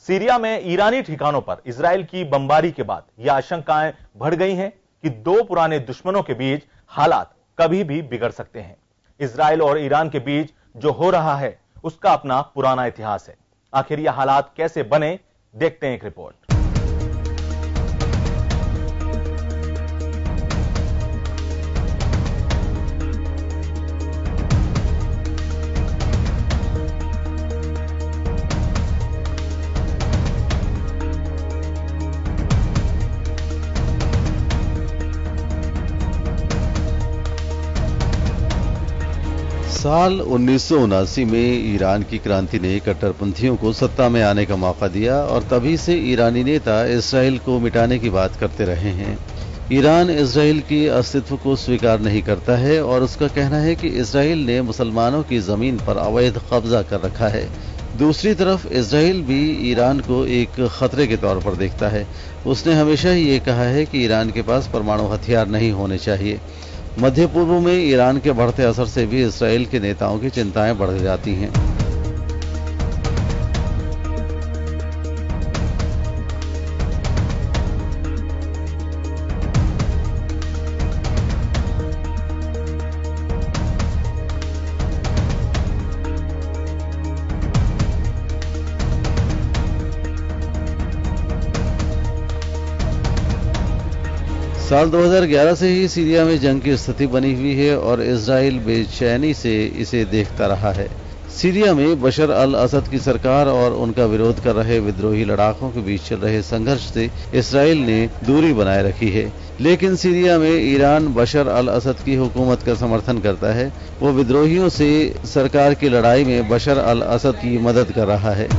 Syria में ईरानी ठिकानों पर इजराइल की बमबारी के बाद यह आशंकाएं बढ़ गई हैं कि दो पुराने दुश्मनों के बीच हालात कभी भी बिगड़ सकते हैं। इजराइल और ईरान के बीच जो हो रहा है उसका अपना पुराना इतिहास है। आखिर यह हालात कैसे बने, देखते हैं एक रिपोर्ट। साल 1979 में ईरान की क्रांति ने कट्टरपंथियों को सत्ता में आने का मौका दिया और तभी से ईरानी नेता इजराइल को मिटाने की बात करते रहे हैं। ईरान इजराइल के अस्तित्व को स्वीकार नहीं करता है और उसका कहना है कि इजराइल ने मुसलमानों की जमीन पर अवैध कब्जा कर रखा है। दूसरी तरफ इजराइल भी ईरान को एक खतरे के तौर पर देखता है। उसने हमेशा ही ये कहा है कि ईरान के पास परमाणु हथियार नहीं होने चाहिए। मध्य पूर्व में ईरान के बढ़ते असर से भी इजराइल के नेताओं की चिंताएं बढ़ जाती हैं। साल 2011 से ही सीरिया में जंग की स्थिति बनी हुई है और इजराइल बेचैनी से इसे देखता रहा है। सीरिया में बशर अल असद की सरकार और उनका विरोध कर रहे विद्रोही लड़ाकों के बीच चल रहे संघर्ष से इजराइल ने दूरी बनाए रखी है। लेकिन सीरिया में ईरान बशर अल असद की हुकूमत का समर्थन करता है। वो विद्रोहियों से सरकार की लड़ाई में बशर अल असद की मदद कर रहा है।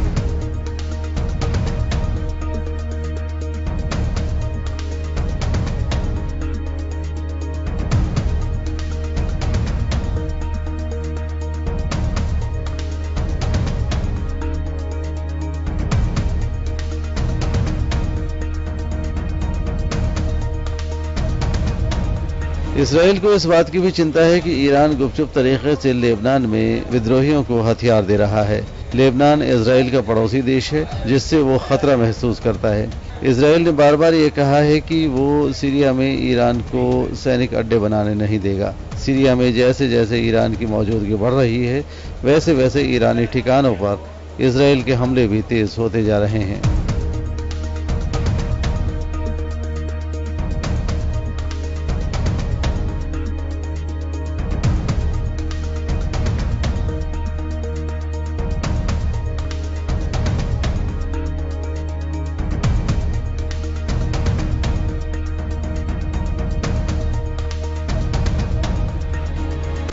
इजराइल को इस बात की भी चिंता है कि ईरान गुपचुप तरीके से लेबनान में विद्रोहियों को हथियार दे रहा है। लेबनान इजराइल का पड़ोसी देश है जिससे वो खतरा महसूस करता है। इजराइल ने बार बार ये कहा है कि वो सीरिया में ईरान को सैनिक अड्डे बनाने नहीं देगा। सीरिया में जैसे जैसे ईरान की मौजूदगी बढ़ रही है वैसे वैसे ईरानी ठिकानों पर इजराइल के हमले भी तेज होते जा रहे हैं।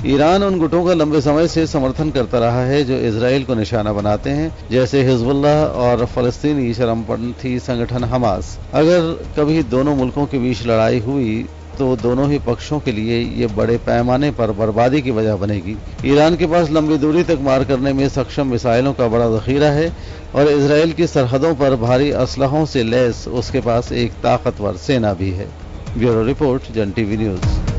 ईरान उन गुटों का लंबे समय से समर्थन करता रहा है जो इजराइल को निशाना बनाते हैं, जैसे हिजबुल्लाह और फलस्तीनी चरमपंथी संगठन हमास। अगर कभी दोनों मुल्कों के बीच लड़ाई हुई तो दोनों ही पक्षों के लिए ये बड़े पैमाने पर बर्बादी की वजह बनेगी। ईरान के पास लंबी दूरी तक मार करने में सक्षम मिसाइलों का बड़ा ज़ख़ीरा है और इजराइल की सरहदों पर भारी असलहों से लैस उसके पास एक ताकतवर सेना भी है। ब्यूरो रिपोर्ट, जन टीवी न्यूज़।